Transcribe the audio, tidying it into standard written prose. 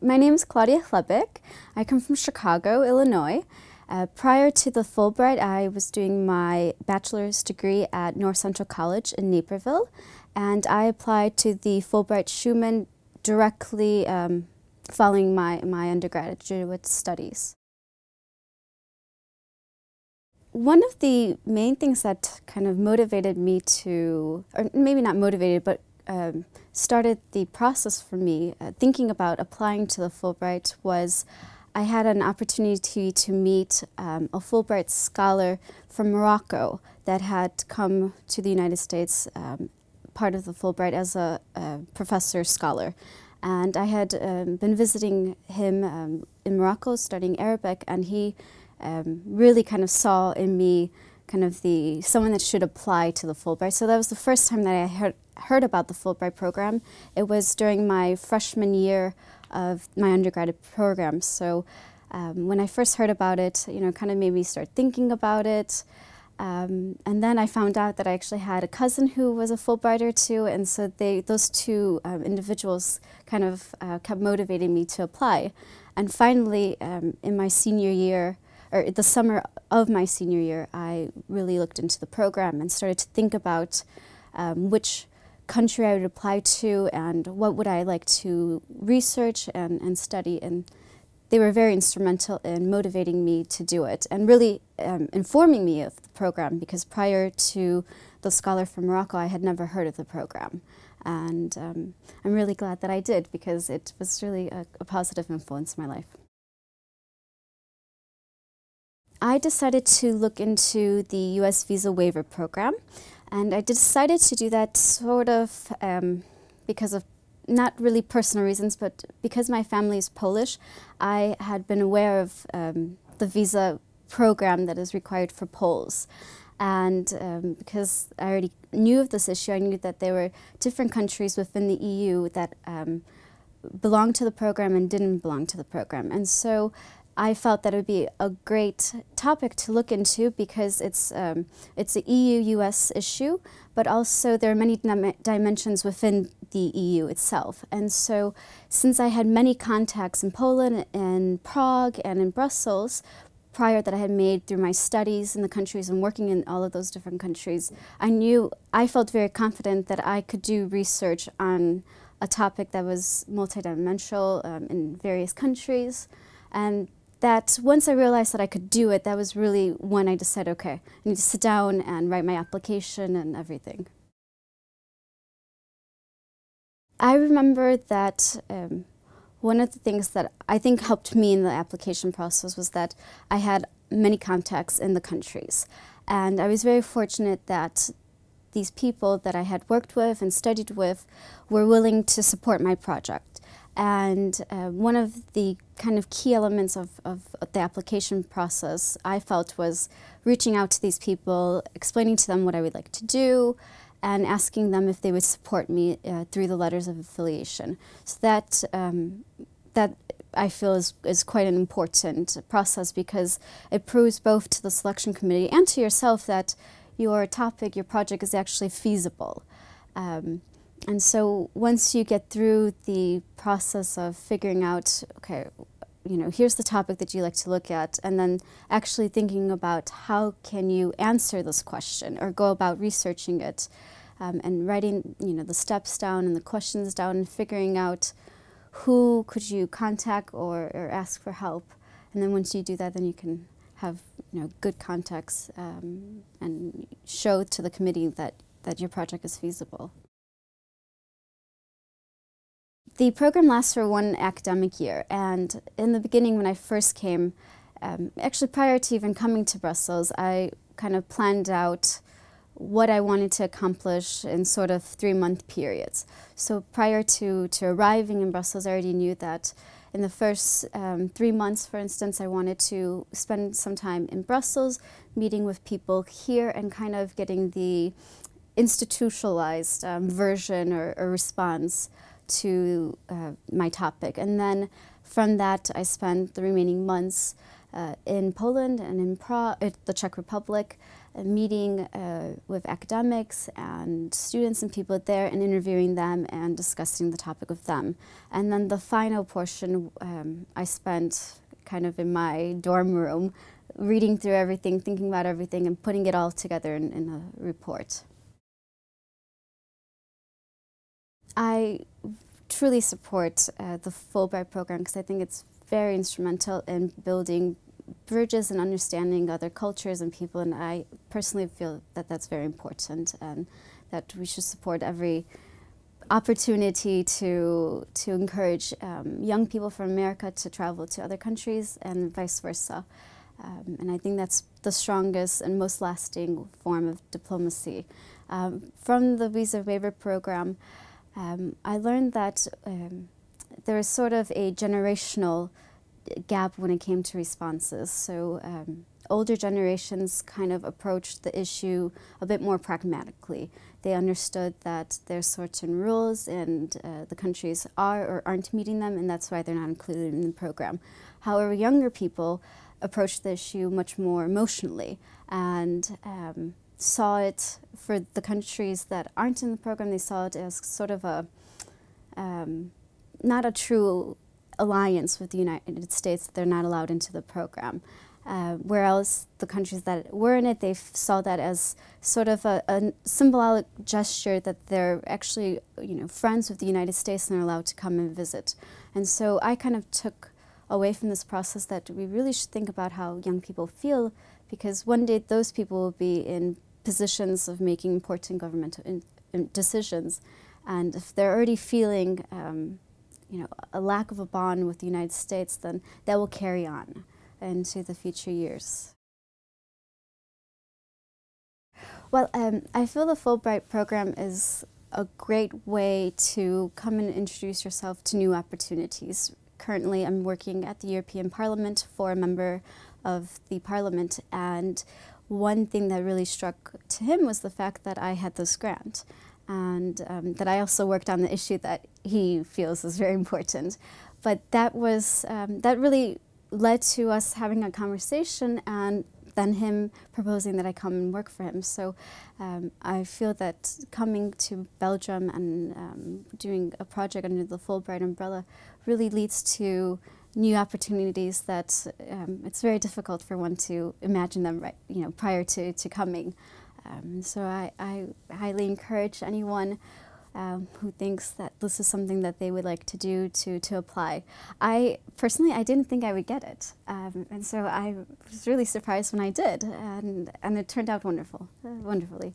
My name is Claudia Chlebek. I come from Chicago, Illinois. Prior to the Fulbright, I was doing my bachelor's degree at North Central College in Naperville, and I applied to the Fulbright-Schuman directly following my undergraduate studies. One of the main things that kind of motivated me to, or maybe not motivated, but started the process for me thinking about applying to the Fulbright was I had an opportunity to meet a Fulbright scholar from Morocco that had come to the United States, part of the Fulbright as a professor scholar. And I had been visiting him in Morocco studying Arabic, and he really kind of saw in me kind of someone that should apply to the Fulbright. So that was the first time that I heard about the Fulbright program. It was during my freshman year of my undergraduate program. So when I first heard about it, kind of made me start thinking about it. And then I found out that I actually had a cousin who was a Fulbrighter too, and so those two individuals kind of kept motivating me to apply. And finally, in my senior year, or the summer of my senior year, I really looked into the program and started to think about which country I would apply to and what would I like to research and study. And they were very instrumental in motivating me to do it and really informing me of the program, because prior to the scholar from Morocco, I had never heard of the program. And I'm really glad that I did, because it was really a positive influence in my life. I decided to look into the U.S. visa waiver program, and I decided to do that sort of because of not really personal reasons, but because my family is Polish. I had been aware of the visa program that is required for Poles. And because I already knew of this issue, I knew that there were different countries within the EU that belonged to the program and didn't belong to the program. And so I felt that it would be a great topic to look into, because it's an EU-US issue, but also there are many dimensions within the EU itself. And so since I had many contacts in Poland, in Prague, and in Brussels, prior that I had made through my studies in the countries and working in all of those different countries, I felt very confident that I could do research on a topic that was multidimensional in various countries. And that once I realized that I could do it, that was really when I decided, okay, I need to sit down and write my application and everything. I remember that one of the things that I think helped me in the application process was that I had many contacts in the countries. And I was very fortunate that these people that I had worked with and studied with were willing to support my project. And one of the kind of key elements of the application process, I felt, was reaching out to these people, explaining to them what I would like to do, and asking them if they would support me through the letters of affiliation. So that I feel is quite an important process, because it proves both to the selection committee and to yourself that your topic, your project is actually feasible. And so once you get through the process of figuring out, okay, here's the topic that you like to look at, and then actually thinking about how can you answer this question or go about researching it, and writing the steps down and the questions down, and figuring out who could you contact or ask for help. And then once you do that, then you can have good contacts and show to the committee that your project is feasible. The program lasts for 1 academic year, and in the beginning when I first came, actually prior to even coming to Brussels, I kind of planned out what I wanted to accomplish in sort of 3-month periods. So prior to arriving in Brussels, I already knew that in the first 3 months, for instance, I wanted to spend some time in Brussels, meeting with people here and kind of getting the institutionalized version or response to my topic. And then from that, I spent the remaining months in Poland and in Prague, the Czech Republic, meeting with academics and students and people there and interviewing them and discussing the topic with them. And then the final portion I spent kind of in my dorm room reading through everything, thinking about everything, and putting it all together in a report. I truly support the Fulbright program because I think it's very instrumental in building bridges and understanding other cultures and people, and I personally feel that that's very important and that we should support every opportunity to encourage young people from America to travel to other countries and vice versa. And I think that's the strongest and most lasting form of diplomacy. From the visa waiver program, I learned that there is sort of a generational gap when it came to responses. So older generations kind of approached the issue a bit more pragmatically. They understood that there's certain rules and the countries are or aren't meeting them, and that's why they're not included in the program. However, younger people approached the issue much more emotionally and saw it, for the countries that aren't in the program, they saw it as sort of a, not a true alliance with the United States, that they're not allowed into the program. Whereas the countries that were in it, they saw that as sort of a symbolic gesture that they're actually, friends with the United States and they're allowed to come and visit. And so I kind of took away from this process that we really should think about how young people feel, because one day those people will be in positions of making important governmental decisions. And if they're already feeling a lack of a bond with the United States, then that will carry on into the future years. Well, I feel the Fulbright program is a great way to come and introduce yourself to new opportunities. Currently, I'm working at the European Parliament for a member of the Parliament, and one thing that really struck to him was the fact that I had this grant, and that I also worked on the issue that he feels is very important. But that was that really led to us having a conversation, and then him proposing that I come and work for him. So I feel that coming to Belgium and doing a project under the Fulbright umbrella really leads to new opportunities that it's very difficult for one to imagine them prior to coming. So I highly encourage anyone who thinks that this is something that they would like to do to apply. I didn't think I would get it, and so I was really surprised when I did, and it turned out wonderfully.